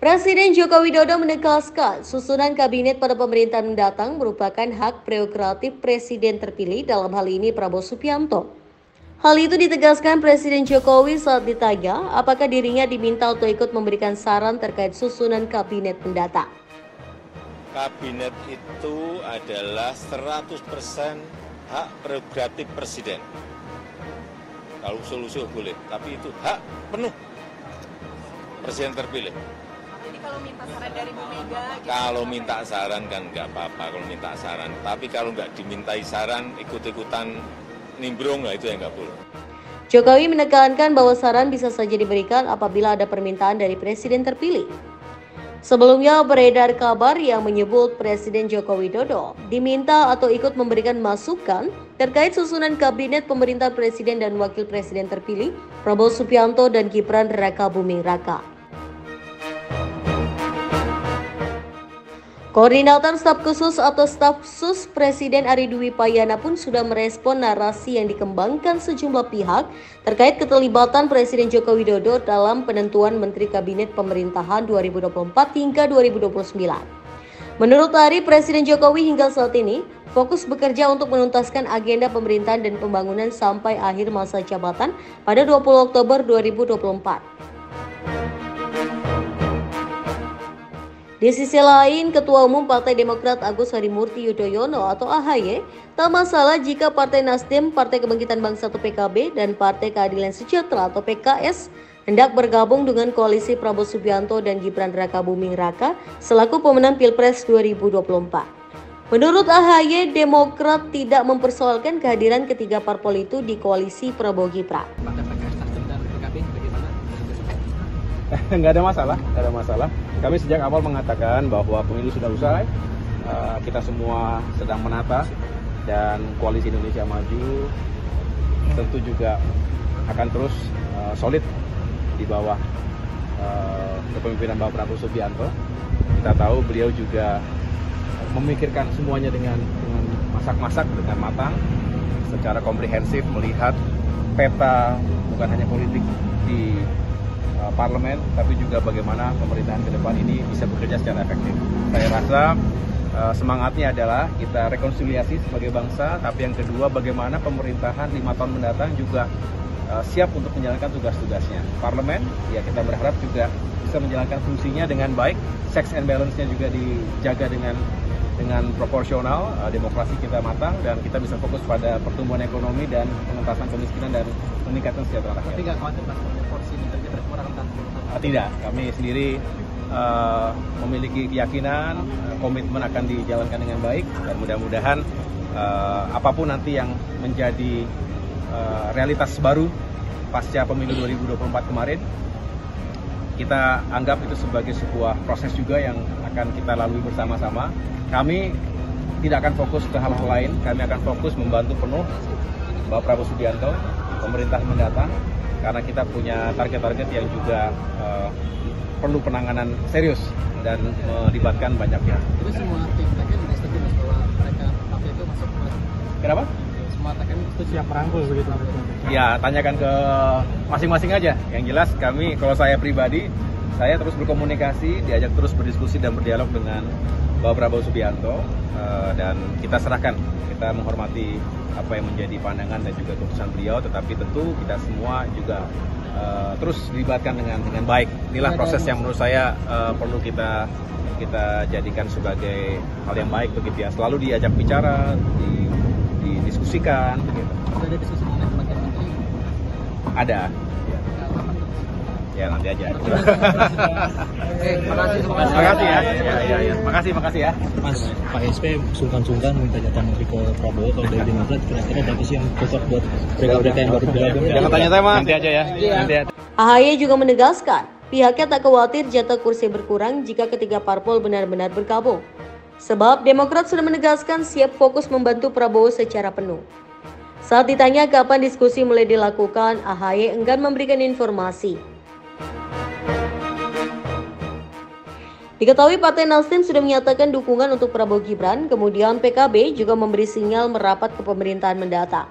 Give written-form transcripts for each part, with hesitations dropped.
Presiden Joko Widodo menegaskan susunan kabinet pada pemerintahan mendatang merupakan hak prerogatif Presiden terpilih, dalam hal ini Prabowo Subianto. Hal itu ditegaskan Presiden Jokowi saat ditanya apakah dirinya diminta untuk ikut memberikan saran terkait susunan kabinet mendatang. Kabinet itu adalah 100% hak prerogatif Presiden. Kalau usul-usul boleh, tapi itu hak penuh Presiden terpilih. Jadi kalau minta saran dari Bu Mega? Kalau minta saran kan nggak apa-apa kalau minta saran. Tapi kalau nggak dimintai saran, ikut-ikutan nimbrung, lah itu yang nggak boleh. Jokowi menekankan bahwa saran bisa saja diberikan apabila ada permintaan dari Presiden terpilih. Sebelumnya beredar kabar yang menyebut Presiden Joko Widodo diminta atau ikut memberikan masukan terkait susunan kabinet pemerintahan Presiden dan Wakil Presiden terpilih Prabowo Subianto dan Gibran Rakabuming Raka. Koordinator Staf Khusus atau Staf Sus Presiden Ari Dwi Payana pun sudah merespon narasi yang dikembangkan sejumlah pihak terkait keterlibatan Presiden Joko Widodo dalam penentuan Menteri Kabinet Pemerintahan 2024 hingga 2029. Menurut Ari, Presiden Jokowi hingga saat ini fokus bekerja untuk menuntaskan agenda pemerintahan dan pembangunan sampai akhir masa jabatan pada 20 Oktober 2024. Di sisi lain, Ketua Umum Partai Demokrat Agus Harimurti Yudhoyono atau AHY tak masalah jika Partai Nasdem, Partai Kebangkitan Bangsa atau PKB, dan Partai Keadilan Sejahtera atau PKS hendak bergabung dengan koalisi Prabowo Subianto dan Gibran Rakabuming Raka selaku pemenang Pilpres 2024. Menurut AHY, Demokrat tidak mempersoalkan kehadiran ketiga parpol itu di koalisi Prabowo Gibran. Nggak ada masalah. Kami sejak awal mengatakan bahwa pemilu sudah usai, kita semua sedang menata, dan koalisi Indonesia Maju tentu juga akan terus solid di bawah kepemimpinan Bapak Prabowo Subianto. Kita tahu beliau juga memikirkan semuanya dengan masak-masak, dengan matang, secara komprehensif melihat peta bukan hanya politik di parlemen, tapi juga bagaimana pemerintahan ke depan ini bisa bekerja secara efektif. Saya rasa semangatnya adalah kita rekonsiliasi sebagai bangsa, tapi yang kedua bagaimana pemerintahan 5 tahun mendatang juga siap untuk menjalankan tugas-tugasnya. Parlemen, ya kita berharap juga bisa menjalankan fungsinya dengan baik, checks and balance-nya juga dijaga dengan proporsional, demokrasi kita matang, dan kita bisa fokus pada pertumbuhan ekonomi dan pengentasan kemiskinan dan meningkatkan kesejahteraan rakyat. Tapi nggak khawatir Mas, porsi menterinya berkurang dan tidak, kami sendiri memiliki keyakinan komitmen akan dijalankan dengan baik, dan mudah-mudahan apapun nanti yang menjadi realitas baru pasca pemilu 2024 kemarin, kita anggap itu sebagai sebuah proses juga yang akan kita lalui bersama-sama. Kami tidak akan fokus ke hal-hal lain, kami akan fokus membantu penuh Bapak Prabowo Subianto, pemerintah mendatang, karena kita punya target-target yang juga perlu penanganan serius dan melibatkan banyak pihak. Itu semua tim TKN sudah setuju Mas bahwa mereka waktu itu masuk ke... Kenapa? Semua TKN itu siap merangkul begitu? Ya, tanyakan ke masing-masing aja. Yang jelas kami, kalau saya pribadi, saya terus berkomunikasi, diajak terus berdiskusi dan berdialog dengan Bapak Prabowo Subianto, dan kita serahkan, kita menghormati apa yang menjadi pandangan dan juga keputusan beliau, tetapi tentu kita semua juga terus dilibatkan dengan baik. Inilah proses yang menurut saya perlu kita jadikan sebagai hal yang baik begitu ya. Selalu diajak bicara, didiskusikan begitu. Ada diskusi mengenai pembagian menteri? Ada. Ya nanti aja. Makasih ya. Makasih ya. Mas, Pak SP sungkan-sungkan minta jatah menteri ke Prabowo. Kalau dari Demokrat kira-kira ada sih yang cocok buat mereka yang baru bergabung? Jangan tanya-tanya Mas, nanti aja ya. Nanti aja. AHY juga menegaskan pihaknya tak khawatir jatah kursi berkurang jika ketiga parpol benar-benar bergabung. Sebab Demokrat sudah menegaskan siap fokus membantu Prabowo secara penuh. Saat ditanya kapan diskusi mulai dilakukan, AHY enggan memberikan informasi. Diketahui Partai Nasdem sudah menyatakan dukungan untuk Prabowo Gibran, kemudian PKB juga memberi sinyal merapat ke pemerintahan mendatang.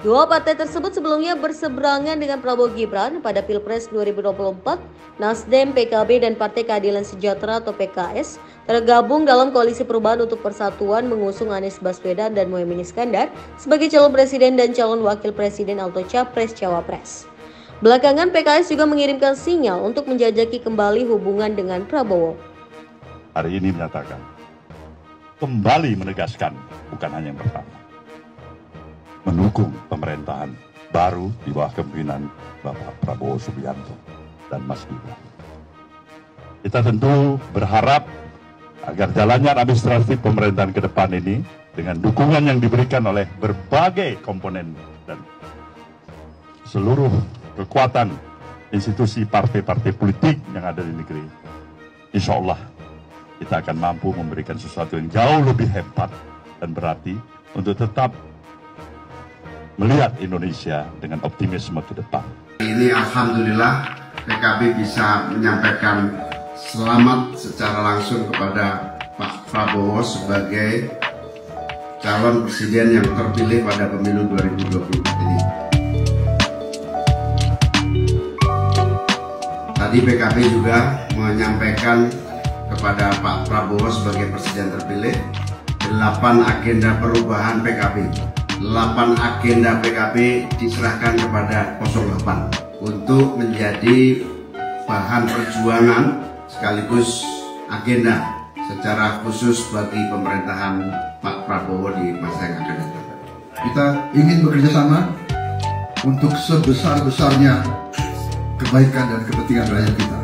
Dua partai tersebut sebelumnya berseberangan dengan Prabowo Gibran pada Pilpres 2024. Nasdem, PKB, dan Partai Keadilan Sejahtera atau PKS tergabung dalam Koalisi Perubahan untuk Persatuan mengusung Anies Baswedan dan Muhaimin Iskandar sebagai calon presiden dan calon wakil presiden atau capres-cawapres. Belakangan PKS juga mengirimkan sinyal untuk menjajaki kembali hubungan dengan Prabowo. Hari ini menyatakan, kembali menegaskan, bukan hanya yang pertama, mendukung pemerintahan baru di bawah kepemimpinan Bapak Prabowo Subianto dan Mas Gibran. Kita tentu berharap agar jalannya administratif pemerintahan ke depan ini dengan dukungan yang diberikan oleh berbagai komponen dan seluruh kekuatan institusi partai-partai politik yang ada di negeri. Insya Allah kita akan mampu memberikan sesuatu yang jauh lebih hebat dan berarti untuk tetap melihat Indonesia dengan optimisme ke depan. Ini alhamdulillah PKB bisa menyampaikan selamat secara langsung kepada Pak Prabowo sebagai calon presiden yang terpilih pada pemilu 2024 ini. Tadi PKB juga menyampaikan kepada Pak Prabowo sebagai presiden terpilih 8 agenda perubahan PKB. 8 agenda PKB diserahkan kepada 08 untuk menjadi bahan perjuangan sekaligus agenda secara khusus bagi pemerintahan Pak Prabowo di masa yang akan datang. Kita ingin bekerja sama untuk sebesar-besarnya kebaikan dan kepentingan rakyat kita.